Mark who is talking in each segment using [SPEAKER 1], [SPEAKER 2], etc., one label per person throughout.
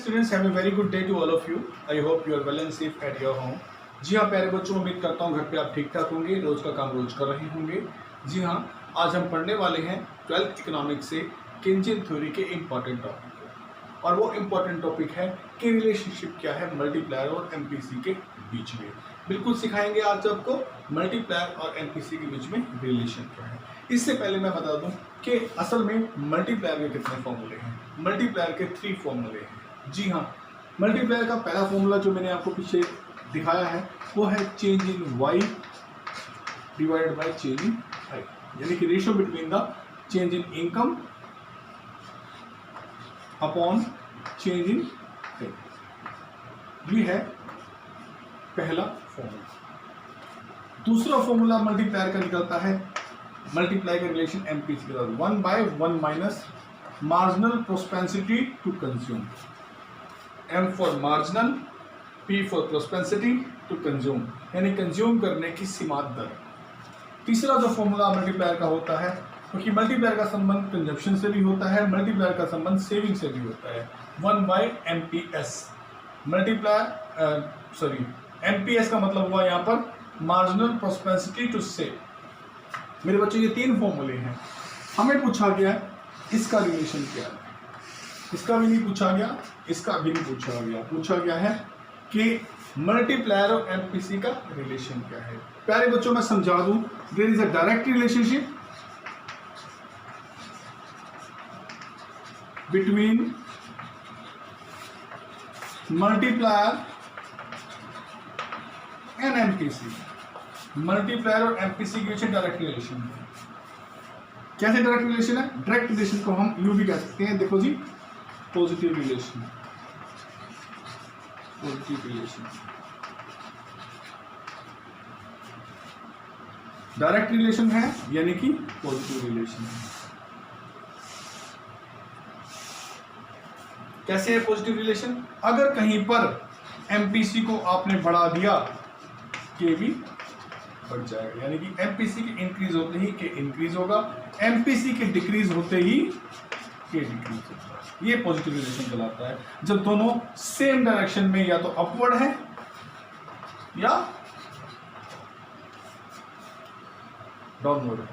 [SPEAKER 1] students, have a very good day to all of you. I hope you are well and safe at your home. जी हाँ प्यारे बच्चों, उम्मीद करता हूँ घर पे आप ठीक ठाक होंगे, रोज का काम रोज कर रहे होंगे। जी हाँ, आज हम पढ़ने वाले हैं 12th इकोनॉमिक्स से केंजियन थ्योरी के इम्पॉर्टेंट टॉपिक को, और वो इम्पॉर्टेंट टॉपिक है कि रिलेशनशिप क्या है मल्टीप्लायर और एमपीसी के बीच में। बिल्कुल सिखाएंगे आज आपको मल्टीप्लायर और एमपीसी के बीच में रिलेशन क्या है। इससे पहले मैं बता दूं कि असल में मल्टीप्लायर के कितने फॉर्मूले हैं। मल्टीप्लायर के 3 फॉर्मूले हैं। जी हाँ, मल्टीप्लायर का पहला फॉर्मूला जो मैंने आपको पीछे दिखाया है वो है change in Y divided by change in I, यानी कि ratio between the change in income upon change in I. ये है पहला फॉर्मूला। दूसरा फॉर्मूला मल्टीप्लायर का निकलता है मल्टीप्लाई का रिलेशन एमपीसी के साथ 1/1 minus marginal propensity to consume. M for marginal, P for propensity to consume, यानी कंज्यूम करने की सीमांत दर। तीसरा जो फॉर्मूला मल्टीप्लायर का होता है, क्योंकि मल्टीप्लायर का संबंध कंजप्शन से भी होता है, मल्टीप्लायर का संबंध सेविंग से भी होता है, 1/MPS। मल्टीप्लायर एमपीएस का मतलब हुआ यहाँ पर मार्जिनल प्रोस्पेंसिटी टू सेव। मेरे बच्चों ये 3 फॉर्मूले हैं। हमें पूछा गया इसका रिलेशन क्या है, इसका भी नहीं पूछा गया, इसका भी नहीं पूछा गया। पूछा गया है कि मल्टीप्लायर और एमपीसी का रिलेशन क्या है। प्यारे बच्चों मैं समझा दूं, there is a direct relationship between multiplier and MPC. Multiplier और एमपीसी के बीच डायरेक्ट रिलेशन है। कैसे डायरेक्ट रिलेशन है? डायरेक्ट रिलेशन को हम यूं भी कह सकते हैं, देखो जी, positive relation. Positive relation direct relation है, यानी कि पॉजिटिव रिलेशन है। कैसे है पॉजिटिव रिलेशन? अगर कहीं पर एमपीसी को आपने बढ़ा दिया, के भी बढ़ जाएगा, यानी कि एमपीसी के इंक्रीज होते ही के इंक्रीज होगा, एमपीसी के डिक्रीज होते ही के डिक्रीज होगा। ये पॉजिटिव रिलेशन कहलाता है, जब दोनों सेम डायरेक्शन में या तो अपवर्ड है या डाउनवर्ड है।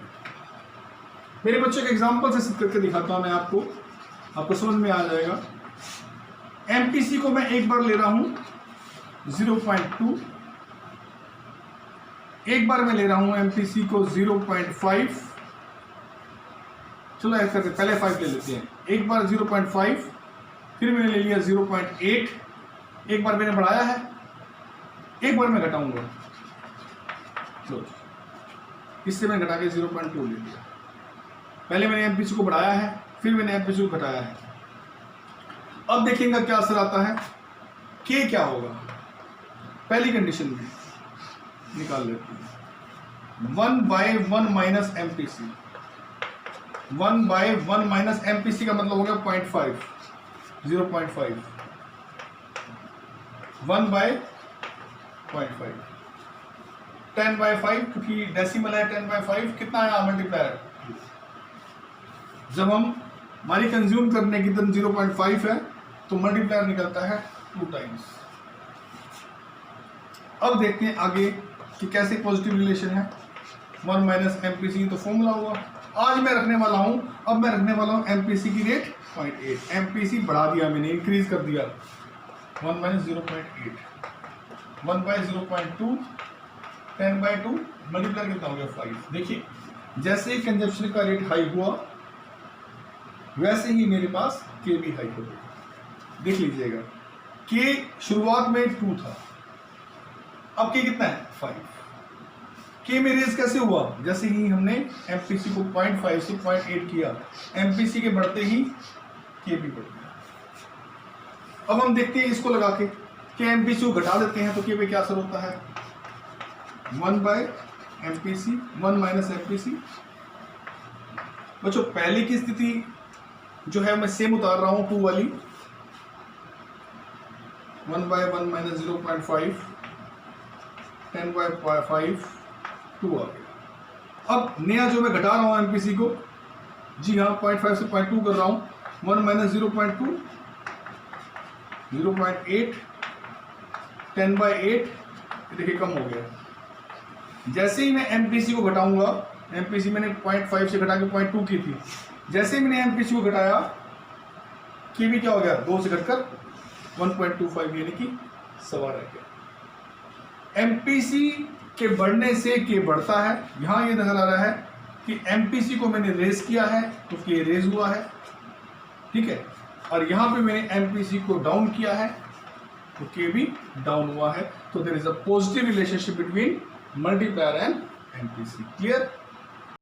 [SPEAKER 1] मेरे बच्चों के एग्जांपल से सिद्ध करके दिखाता हूं मैं आपको समझ में आ जाएगा। एमपीसी को मैं एक बार ले रहा हूं 0.2, एक बार मैं ले रहा हूं एमपीसी को 0.5। चलो ऐसा करते, पहले 5 ले लेते हैं। एक बार 0.5, फिर मैंने ले लिया 0.8, एक बार मैंने बढ़ाया है, एक बार मैं घटाऊंगा। चलो इससे मैं घटा के 0.2 ले लिया। पहले मैंने एमपीसी को बढ़ाया है, फिर मैंने एमपीसी को घटाया है। अब देखेंगे क्या असर आता है। के क्या होगा पहली कंडीशन में, निकाल लेते हैं। 1/1 माइनस एमपीसी। 1/1 माइनस एमपीसी का मतलब हो गया 0.5, 0.5, 1/0.5, 10/5, क्योंकि डेसिमल है 10/5। कितना आया मल्टीप्लायर? जब हम हमारी कंज्यूम करने की दर 0.5 है तो मल्टीप्लायर निकलता है 2 टाइम्स। अब देखते हैं आगे कि कैसे पॉजिटिव रिलेशन है। 1 माइनस एमपीसी तो फॉर्मूला हुआ। आज मैं रखने वाला हूं, अब मैं रखने वाला हूं एमपीसी की रेट 0.8। एमपीसी बढ़ा दिया मैंने, इंक्रीज कर दिया। 1 माइनस 0.8, 1/0.2, 10/2, मल्टीप्लायर कितना हो गया 5। देखिए जैसे ही कंजप्शन का रेट हाई हुआ वैसे ही मेरे पास के भी हाई हो गया। देख लीजिएगा, के शुरुआत में 2 था, अब के कितना है 5। के में रेज कैसे हुआ? जैसे ही हमने एमपीसी को 0.5 से 0.8 किया, एमपीसी के बढ़ते ही के भी बढ़ गया। अब हम देखते हैं इसको लगा के कि एमपीसी को घटा देते हैं तो के पे क्या असर होता है। 1/MPC, 1 minus MPC. बच्चों पहले की स्थिति जो है मैं सेम उतार रहा हूं, 2 वाली। 1/1 माइनस 0.5, 10/5, 2 आ गया। अब नया जो मैं घटा रहा हूं एमपीसी को, जी हाँ 0.5 से 0.2 कर रहा हूं। 1 माइनस 0.2, 0.8 10/8 देखिए कम हो गया। जैसे ही मैं एमपीसी को घटाऊंगा, एमपीसी मैंने 0.5 से घटा के 0.2 की थी, जैसे ही मैंने एमपीसी को घटाया के भी क्या हो गया, 2 से घटकर 1.25 यानी कि सवा रह गया। एमपीसी के बढ़ने से के बढ़ता है। यहां ये नजर आ रहा है कि एमपीसी को मैंने रेज किया है तो के रेज हुआ है, ठीक है, और यहां पे मैंने एमपीसी को डाउन किया है तो के भी डाउन हुआ है। तो there is a positive relationship between multiplier and MPC. Clear?